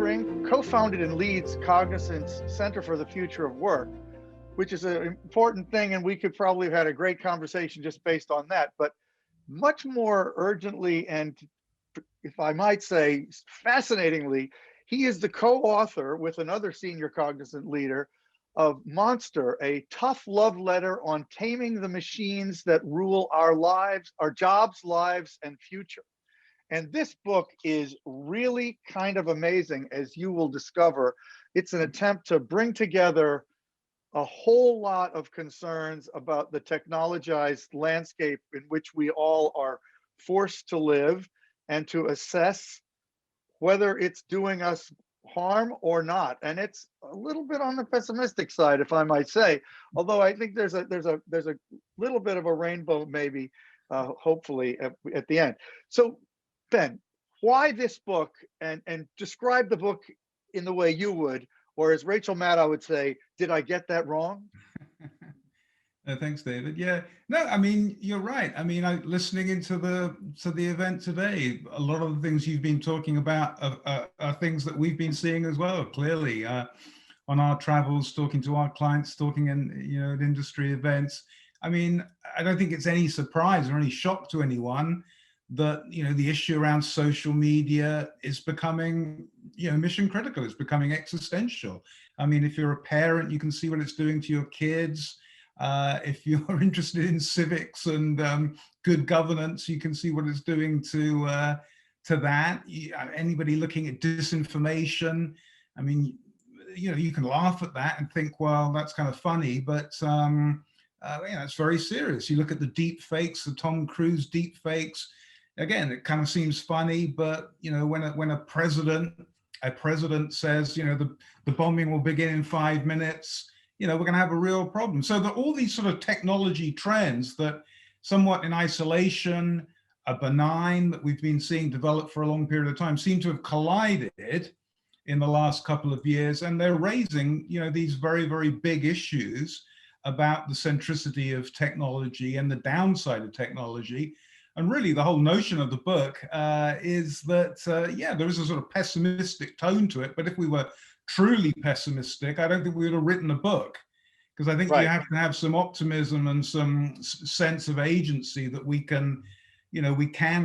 Pring, co-founded and leads Cognizant's Center for the Future of Work, which is an important thing, and we could probably have had a great conversation just based on that. But much more urgently, and if I might say fascinatingly, he is the co-author with another senior Cognizant leader of Monster, a tough love letter on taming the machines that rule our lives, our jobs, lives, and future. And this book is really kind of amazing, as you will discover. It's an attempt to bring together a whole lot of concerns about the technologized landscape in which we all are forced to live, and to assess whether it's doing us harm or not. And it's a little bit on the pessimistic side, if I might say, although I think there's a little bit of a rainbow, maybe, hopefully at the end. So Ben, why this book, and describe the book in the way you would, or as Rachel Maddow would say, did I get that wrong? Thanks, David. Yeah, no, I mean, you're right. I mean, listening into the event today, a lot of the things you've been talking about are things that we've been seeing as well. Clearly, on our travels, talking to our clients, talking in at industry events. I mean, I don't think it's any surprise or any shock to anyone that the issue around social media is becoming mission critical. It's becoming existential. I mean, if you're a parent, you can see what it's doing to your kids. If you're interested in civics and good governance, you can see what it's doing to that. Anybody looking at disinformation, I mean, you can laugh at that and think, well, that's kind of funny, but it's very serious. You look at the deep fakes, the Tom Cruise deep fakes. Again, it kind of seems funny, but when a president says, the bombing will begin in 5 minutes, we're going to have a real problem. So that all these sort of technology trends that somewhat in isolation are benign, that we've been seeing develop for a long period of time, seem to have collided in the last couple of years. And they're raising, these very, very big issues about the centricity of technology and the downside of technology. And really the whole notion of the book is that, there is a sort of pessimistic tone to it. But if we were truly pessimistic, I don't think we would have written a book, because I think Right. You have to have some optimism and some sense of agency that we can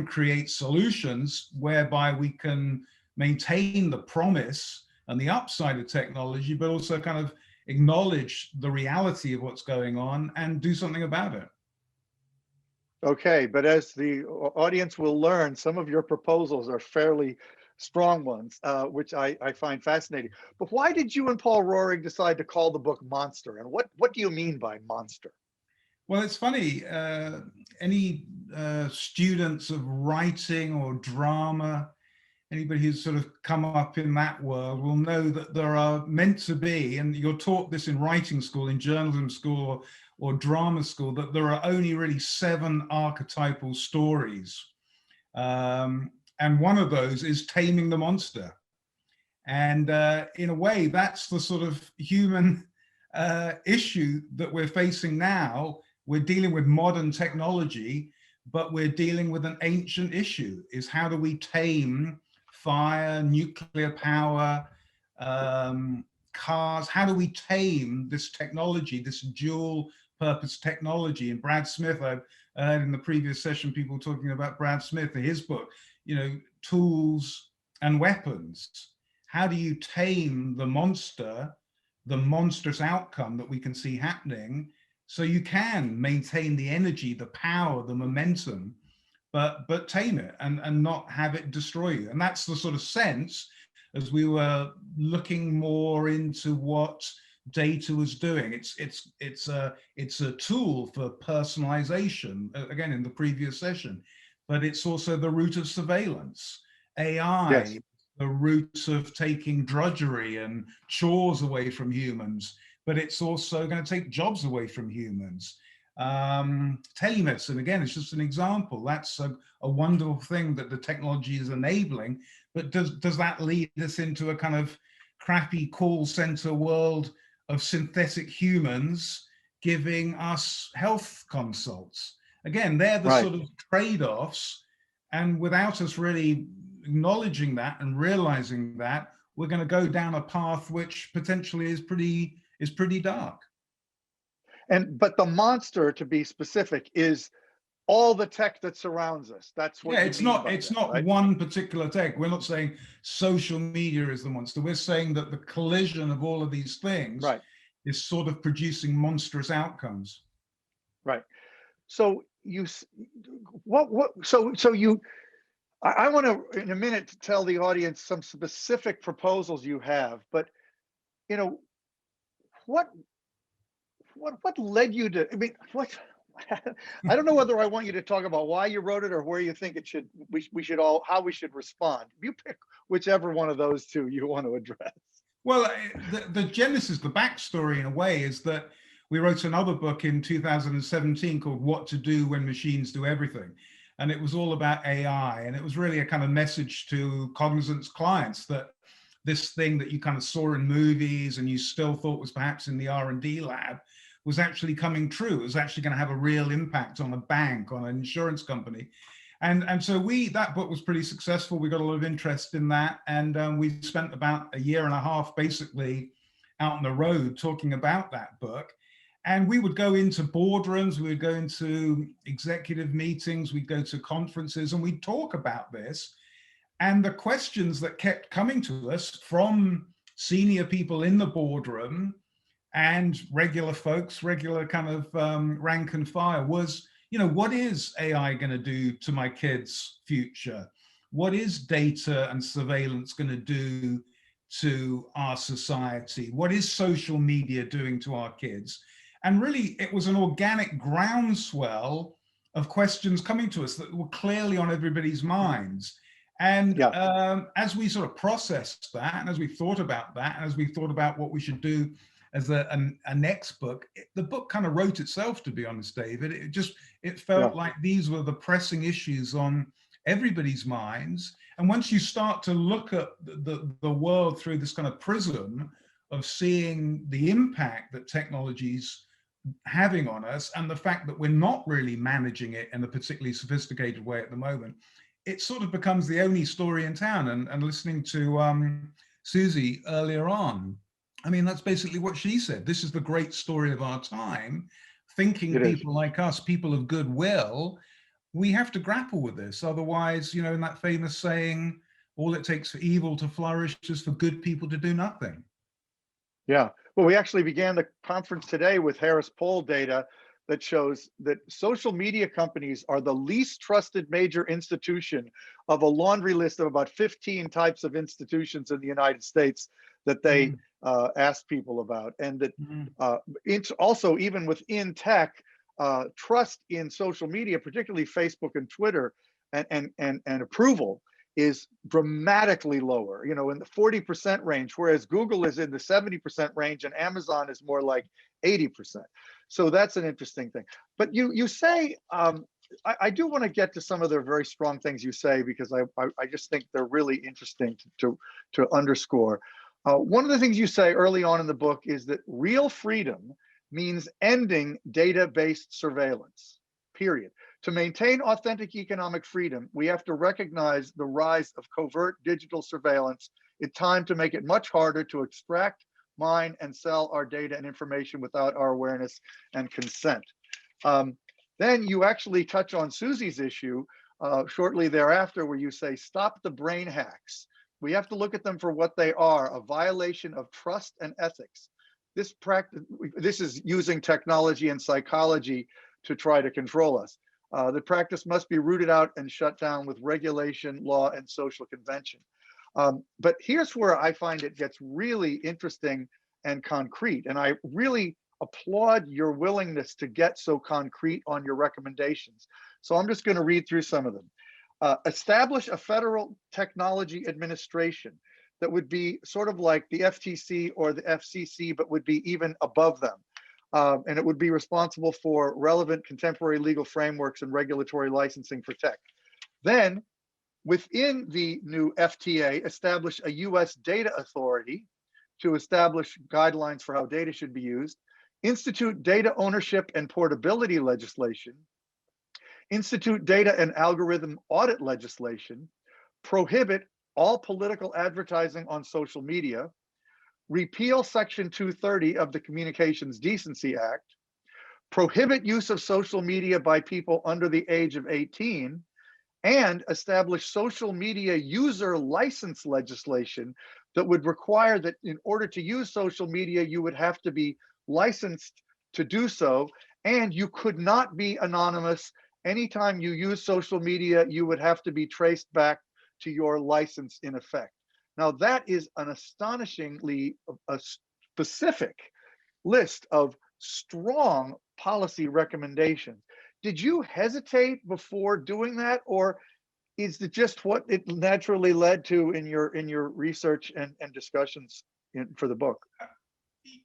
create solutions whereby we can maintain the promise and the upside of technology, but also kind of acknowledge the reality of what's going on and do something about it. Okay, but as the audience will learn, some of your proposals are fairly strong ones, which I find fascinating. But why did you and Paul Roehrig decide to call the book Monster? And what do you mean by monster? Well, it's funny, any students of writing or drama, anybody who's sort of come up in that world will know that there are meant to be, and you're taught this in writing school, in journalism school, or drama school, that there are only really 7 archetypal stories. And one of those is taming the monster. And in a way, that's the sort of human issue that we're facing now. We're dealing with modern technology, but we're dealing with an ancient issue, is how do we tame fire, nuclear power, cars? How do we tame this technology, this dual purpose technology? And Brad Smith, I've heard in the previous session, people talking about Brad Smith and his book, tools and weapons. How do you tame the monster, the monstrous outcome that we can see happening, so you can maintain the energy, the power, the momentum, but tame it and not have it destroy you? And that's the sort of sense, as we were looking more into what data was doing. It's a tool for personalization, again, in the previous session, but it's also the root of surveillance. AI, Yes. the roots of taking drudgery and chores away from humans, but it's also going to take jobs away from humans. Telemedicine, again, it's just an example. That's a wonderful thing that the technology is enabling, but does that lead us into a kind of crappy call center world of synthetic humans giving us health consults? Again, they're the Right. sort of trade-offs, and without us really acknowledging that and realizing that, we're going to go down a path which potentially is pretty dark. But the monster, to be specific, is all the tech that surrounds us. That's what Yeah, you mean by it's that, not right? one particular tech. We're not saying social media is the monster. We're saying that the collision of all of these things Right, is sort of producing monstrous outcomes. right. So I want to in a minute to tell the audience some specific proposals you have, but you know, what what led you to, I mean, what I don't know whether I want you to talk about why you wrote it or where you think it should, we should all, how we should respond. You pick whichever one of those two you want to address. Well, the genesis, the backstory in a way is that we wrote another book in 2017 called What to Do When Machines Do Everything. And it was all about AI. And it was really a kind of message to Cognizant's clients that this thing that you kind of saw in movies and you still thought was perhaps in the R&D lab was actually coming true. It was actually going to have a real impact on a bank, on an insurance company. And so that book was pretty successful. We got a lot of interest in that. And we spent about a year and a half basically out on the road talking about that book. And we would go into boardrooms, we would go into executive meetings, we'd go to conferences, and we'd talk about this. And the questions that kept coming to us from senior people in the boardroom and regular folks, regular kind of rank and file was, what is AI going to do to my kids' future? What is data and surveillance going to do to our society? What is social media doing to our kids? And really, it was an organic groundswell of questions coming to us that were clearly on everybody's minds. And as we sort of processed that, and as we thought about that, and as we thought about what we should do as a next book, the book kind of wrote itself, to be honest, David. It felt like these were the pressing issues on everybody's minds. And once you start to look at the world through this kind of prism of seeing the impact that technology's having on us and the fact that we're not really managing it in a particularly sophisticated way at the moment, it sort of becomes the only story in town. And listening to Susie earlier on, I mean, that's basically what she said. This is the great story of our time. Thinking people like us, people of goodwill, we have to grapple with this. Otherwise, in that famous saying, all it takes for evil to flourish is for good people to do nothing. Yeah. Well, we actually began the conference today with Harris poll data that shows that social media companies are the least trusted major institution of a laundry list of about 15 types of institutions in the United States that they asked people about. And that it's also, even within tech, trust in social media, particularly Facebook and Twitter, and approval is dramatically lower, in the 40% range, whereas Google is in the 70% range and Amazon is more like 80%. So that's an interesting thing. But you say, I do want to get to some of the very strong things you say, because I just think they're really interesting to underscore. One of the things you say early on in the book is that real freedom means ending data-based surveillance, period. To maintain authentic economic freedom, we have to recognize the rise of covert digital surveillance. It's time to make it much harder to extract, mine, and sell our data and information without our awareness and consent. Then you actually touch on Susie's issue shortly thereafter, where you say, stop the brain hacks. We have to look at them for what they are, a violation of trust and ethics. This is using technology and psychology to try to control us. The practice must be rooted out and shut down with regulation, law, and social convention. But here's where I find it gets really interesting and concrete. And I really applaud your willingness to get so concrete on your recommendations. So I'm just going to read through some of them. Establish a federal technology administration that would be sort of like the FTC or the FCC, but would be even above them. And it would be responsible for relevant contemporary legal frameworks and regulatory licensing for tech. Then, within the new FTA, establish a US data authority to establish guidelines for how data should be used, institute data ownership and portability legislation, institute data and algorithm audit legislation, prohibit all political advertising on social media, repeal Section 230 of the Communications Decency Act, prohibit use of social media by people under the age of 18, and establish social media user license legislation that would require that in order to use social media, you would have to be licensed to do so, and you could not be anonymous. Anytime you use social media, you would have to be traced back to your license in effect. Now, that is an astonishingly specific list of strong policy recommendations. Did you hesitate before doing that, or is it just what it naturally led to in your research and discussions for the book?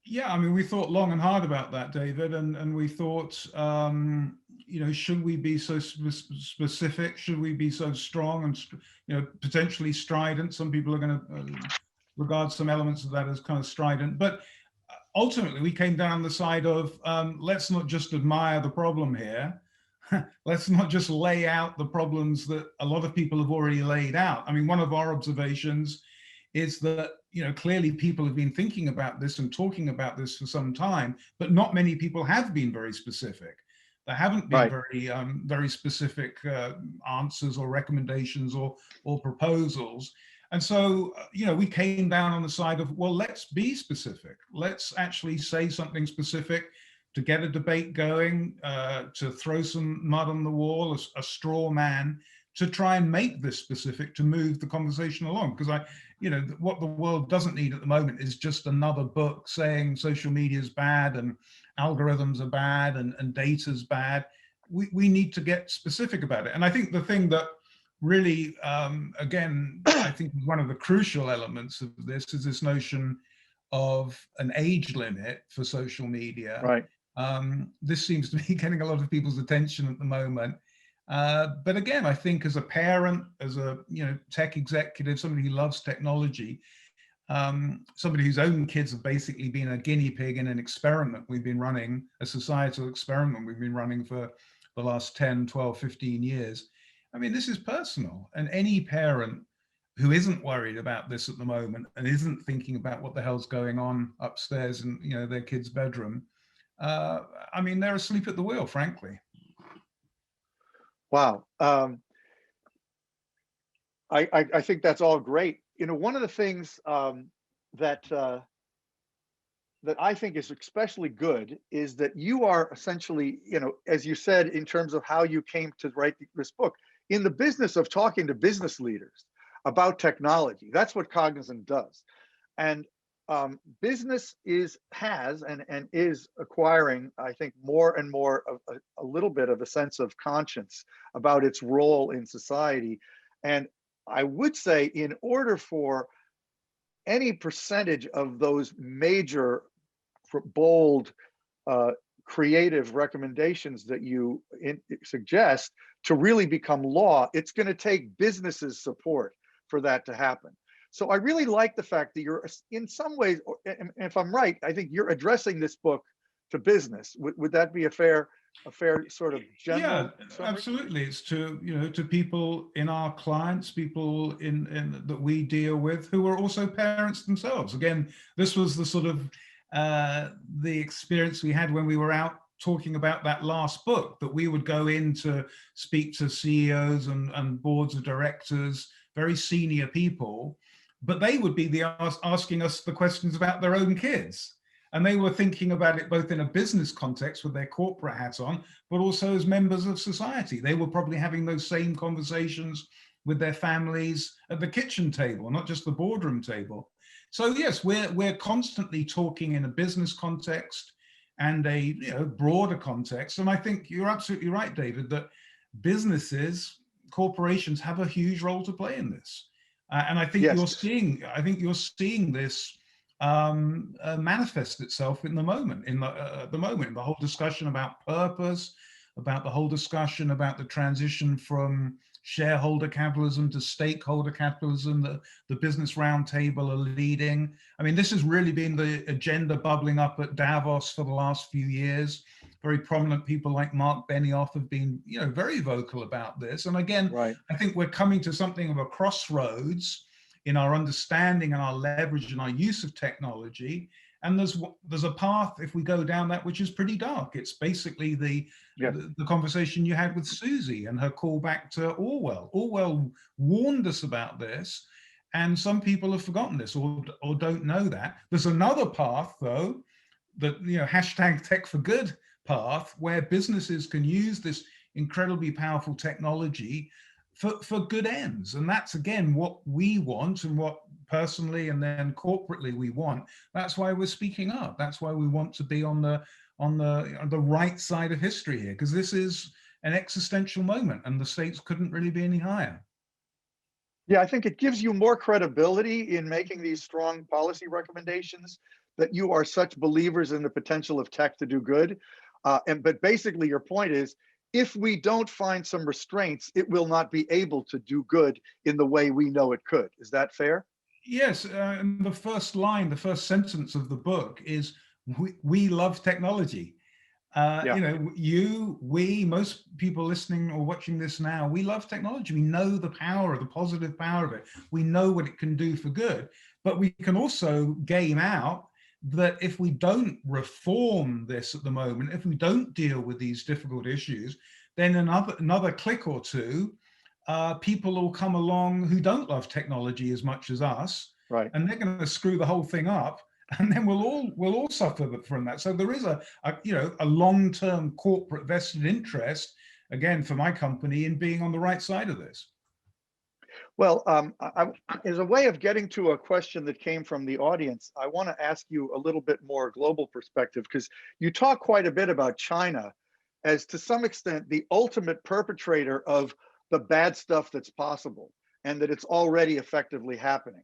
Yeah, I mean, we thought long and hard about that, David, and we thought, should we be so specific? Should we be so strong and, potentially strident? Some people are going to regard some elements of that as kind of strident, but ultimately we came down the side of let's not just admire the problem here. Let's not just lay out the problems that a lot of people have already laid out. I mean, one of our observations is that, clearly people have been thinking about this and talking about this for some time, but not many people have been very specific. There haven't been very specific answers or recommendations or proposals. And so, we came down on the side of, well, let's be specific. Let's actually say something specific to get a debate going, to throw some mud on the wall, a straw man, to try and make this specific, to move the conversation along. Because what the world doesn't need at the moment is just another book saying social media is bad and algorithms are bad and data's bad. We need to get specific about it. And I think the thing that really, again, I think one of the crucial elements of this is this notion of an age limit for social media. Right. This seems to be getting a lot of people's attention at the moment. But again, I think as a parent, as a tech executive, somebody who loves technology, somebody whose own kids have basically been a guinea pig in an experiment we've been running, a societal experiment we've been running for the last 10, 12, 15 years. I mean, this is personal, and any parent who isn't worried about this at the moment and isn't thinking about what the hell's going on upstairs in their kid's bedroom, I mean, they're asleep at the wheel, frankly. Wow. I think that's all great. One of the things that I think is especially good is that you are essentially, as you said, in terms of how you came to write this book, in the business of talking to business leaders about technology. That's what Cognizant does. And business has and is acquiring, I think, more and more of a little bit of a sense of conscience about its role in society. And I would say, in order for any percentage of those major, bold, creative recommendations that you suggest to really become law, it's going to take businesses' support for that to happen. So I really like the fact that you're, in some ways, and if I'm right, I think you're addressing this book to business. Would that be a fair sort of general summary? Absolutely. It's to to people in our clients, people in that we deal with, who are also parents themselves. Again, this was the sort of the experience we had when we were out talking about that last book, that we would go in to speak to CEOs and boards of directors, very senior people, but they would be asking us the questions about their own kids. And they were thinking about it both in a business context with their corporate hats on, but also as members of society. They were probably having those same conversations with their families at the kitchen table, not just the boardroom table. So yes, we're constantly talking in a business context and a broader context. And I think you're absolutely right, David, that businesses, corporations have a huge role to play in this. And I think you're seeing this manifest itself in the moment, in the whole discussion about purpose, about the whole discussion about the transition from shareholder capitalism to stakeholder capitalism that the Business Roundtable are leading. I mean, this has really been the agenda bubbling up at Davos for the last few years. Very prominent people like Mark Benioff have been, very vocal about this. And again, I think we're coming to something of a crossroads in our understanding and our leverage and our use of technology. And there's a path, if we go down that, which is pretty dark. It's basically Yes. the conversation you had with Susie and her call back to Orwell. Orwell warned us about this, and some people have forgotten this or don't know that. There's another path, though, that, hashtag tech for good path, where businesses can use this incredibly powerful technology for good ends. And that's, again, what we want, and what personally and then corporately we want. That's why we're speaking up. That's why we want to be on the right side of history here, because this is an existential moment and the stakes couldn't really be any higher. Yeah, I think it gives you more credibility in making these strong policy recommendations, that you are such believers in the potential of tech to do good. But basically your point is, if we don't find some restraints, it will not be able to do good in the way we know it could. Is that fair? Yes, and the first line, the first sentence of the book is, we love technology. Yeah. We, most people listening or watching this now, we love technology. We know the power, the positive power of it. We know what it can do for good, but we can also game out that if we don't reform this at the moment, if we don't deal with these difficult issues, then another click or two, people will come along who don't love technology as much as us, Right. and they're going to screw the whole thing up, and then we'll all suffer from that. So there is a long-term corporate vested interest, again, for my company, in being on the right side of this. Well, as a way of getting to a question that came from the audience, I want to ask you a little bit more global perspective, because you talk quite a bit about China as, to some extent, the ultimate perpetrator of the bad stuff that's possible, and that it's already effectively happening.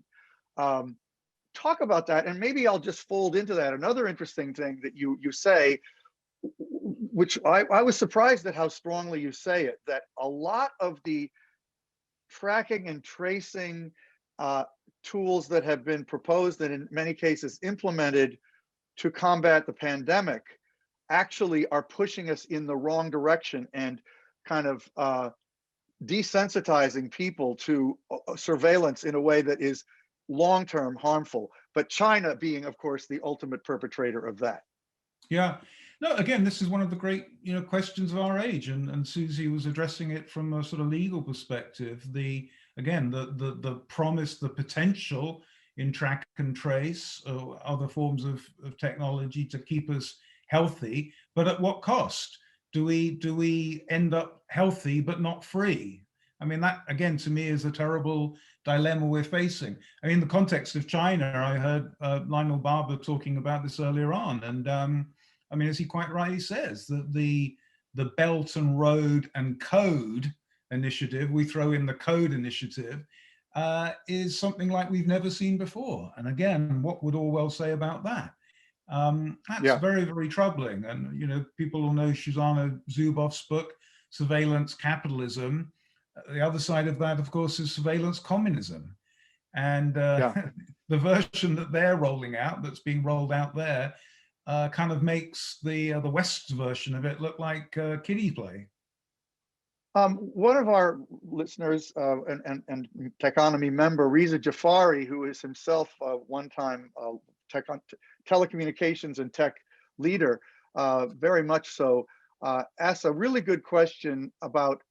Talk about that, and maybe I'll just fold into that another interesting thing that you say, which I was surprised at how strongly you say it, that a lot of the tracking and tracing tools that have been proposed and in many cases implemented to combat the pandemic actually are pushing us in the wrong direction, and kind of desensitizing people to surveillance in a way that is long-term harmful. But China being, of course, the ultimate perpetrator of that. Yeah. No, again, this is one of the great, questions of our age, and Susie was addressing it from a sort of legal perspective. The promise, the potential in track and trace or other forms of technology to keep us healthy, but at what cost? Do we end up healthy but not free? I mean, that again to me is a terrible dilemma we're facing. I mean, in the context of China, I heard Lionel Barber talking about this earlier on, and I mean, as he quite rightly says, that the Belt and Road and Code initiative, we throw in the Code initiative, is something like we've never seen before. And again, what would Orwell say about that? That's very, very troubling. And people will know Shoshana Zuboff's book, Surveillance Capitalism. The other side of that, of course, is surveillance communism. And the version that they're rolling out, that's being rolled out there, kind of makes the West's version of it look like kiddie play. One of our listeners and Techonomy member, Reza Jafari, who is himself one-time telecommunications and tech leader, very much so, asks a really good question about,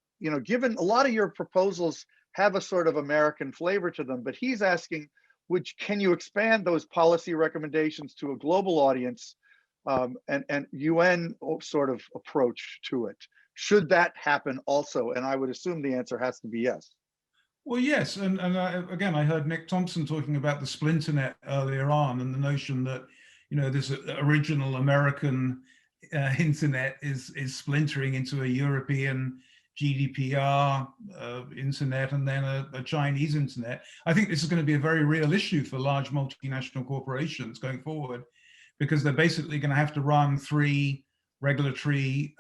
given a lot of your proposals have a sort of American flavor to them, but he's asking, can you expand those policy recommendations to a global audience, and UN sort of approach to it? Should that happen also? And I would assume the answer has to be yes. Well, yes, and again, I heard Nick Thompson talking about the Splinternet earlier on, and the notion that this original American internet is splintering into a European GDPR internet and then a Chinese internet. I think this is going to be a very real issue for large multinational corporations going forward, because they're basically going to have to run 3 regulatory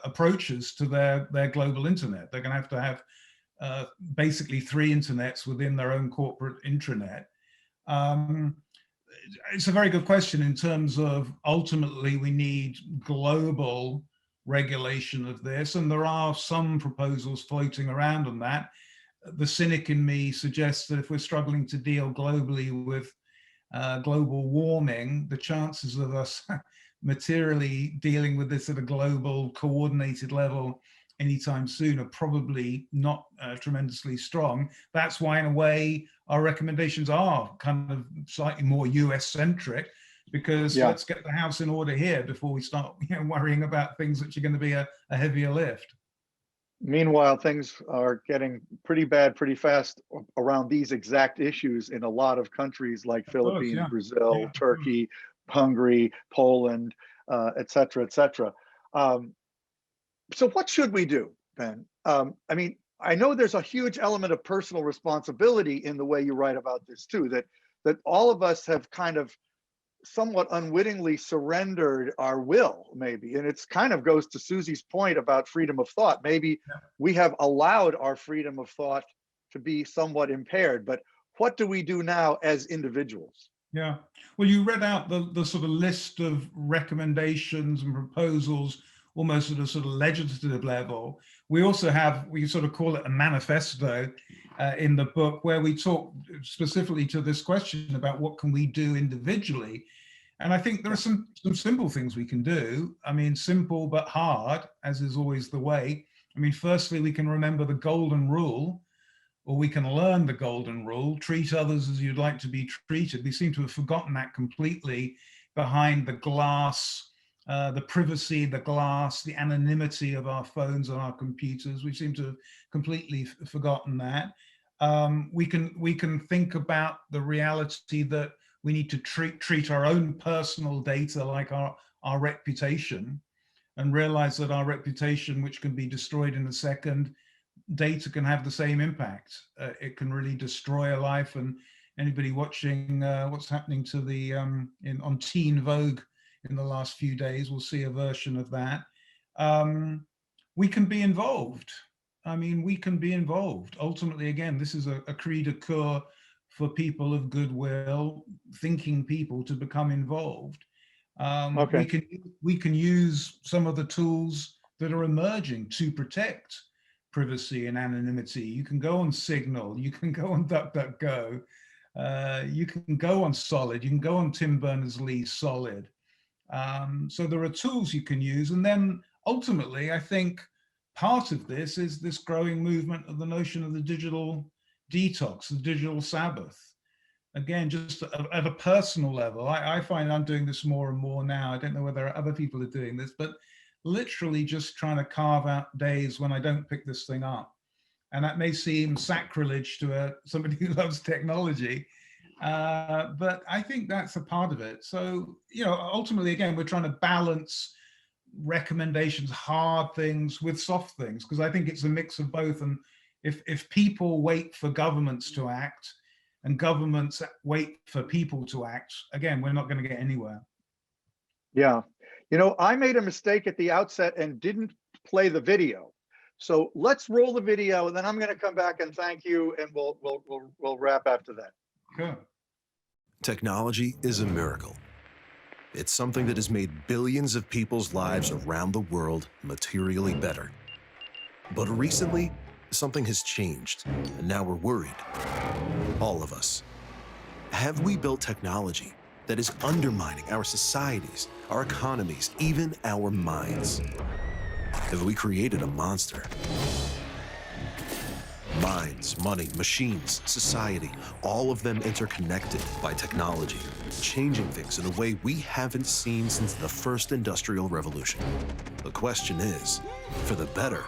approaches to their global internet. They're going to have basically 3 internets within their own corporate intranet. It's a very good question in terms of ultimately we need global regulation of this, and there are some proposals floating around on that. the cynic in me suggests that if we're struggling to deal globally with global warming, the chances of us materially dealing with this at a global coordinated level anytime soon are probably not tremendously strong. That's why, in a way, our recommendations are kind of slightly more US centric, because Yeah. let's get the house in order here before we start worrying about things which are going to be a heavier lift. Meanwhile, things are getting pretty bad pretty fast around these exact issues in a lot of countries like Of course, Philippines, yeah. Brazil, Yeah, of course. Turkey, Hungary, Poland, et cetera, et cetera. Um, so what should we do, Ben? I mean, I know there's a huge element of personal responsibility in the way you write about this too, that all of us have kind of somewhat unwittingly surrendered our will, maybe. And it's kind of goes to Susie's point about freedom of thought. Maybe we have allowed our freedom of thought to be somewhat impaired, but what do we do now as individuals? Yeah. Well, you read out the sort of list of recommendations and proposals almost at a sort of legislative level. We also have, we sort of call it a manifesto in the book, where we talk specifically to this question about what can we do individually. And I think there are some simple things we can do. I mean, simple but hard, as is always the way. I mean, firstly, we can remember the golden rule, or we can learn the golden rule: treat others as you'd like to be treated. We seem to have forgotten that completely behind the glass, the privacy, the glass, the anonymity of our phones and our computers. We seem to have completely forgotten that. We can think about the reality that we need to treat our own personal data like our reputation, and realize that our reputation, which can be destroyed in a second, data can have the same impact. It can really destroy a life. And anybody watching what's happening to the on Teen Vogue in the last few days will see a version of that. We can be involved. I mean, we can be involved. Ultimately, again, this is a cri de coeur for people of goodwill, thinking people, to become involved. Okay. We can use some of the tools that are emerging to protect privacy and anonymity. You can go on Signal, you can go on DuckDuckGo, you can go on Solid, you can go on Tim Berners-Lee's Solid. So there are tools you can use. And then ultimately, I think part of this is this growing movement of the notion of the digital detox, the digital Sabbath. Again, just at a personal level, I find I'm doing this more and more now. I don't know whether other people are doing this, but literally just trying to carve out days when I don't pick this thing up. And that may seem sacrilege to somebody who loves technology, but I think that's a part of it. So, ultimately, again, we're trying to balance recommendations, hard things with soft things, because I think it's a mix of both. And if people wait for governments to act and governments wait for people to act, again, we're not going to get anywhere. Yeah. I made a mistake at the outset and didn't play the video. So let's roll the video, and then I'm going to come back and thank you, and we'll wrap after that. Sure. Technology is a miracle. It's something that has made billions of people's lives around the world materially better. But recently, something has changed, and now we're worried. All of us. Have we built technology that is undermining our societies, our economies, even our minds? Have we created a monster? Minds, money, machines, society, all of them interconnected by technology, changing things in a way we haven't seen since the first industrial revolution. The question is, for the better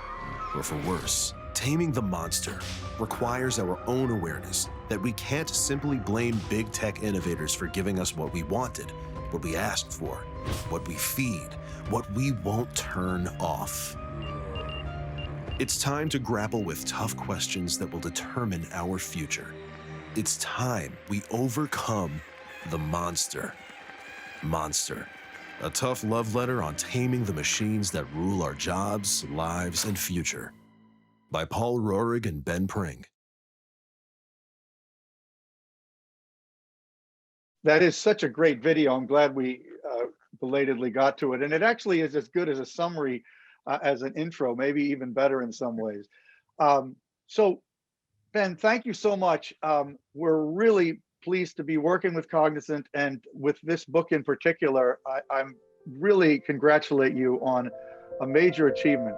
or for worse? Taming the monster requires our own awareness that we can't simply blame big tech innovators for giving us what we wanted, what we asked for, what we feed, what we won't turn off. It's time to grapple with tough questions that will determine our future. It's time we overcome the monster. Monster, a tough love letter on taming the machines that rule our jobs, lives, and future. By Paul Roehrig and Ben Pring. That is such a great video. I'm glad we belatedly got to it. And it actually is as good as a summary as an intro, maybe even better in some ways. So Ben, thank you so much. We're really pleased to be working with Cognizant, and with this book in particular. I'm really congratulate you on a major achievement.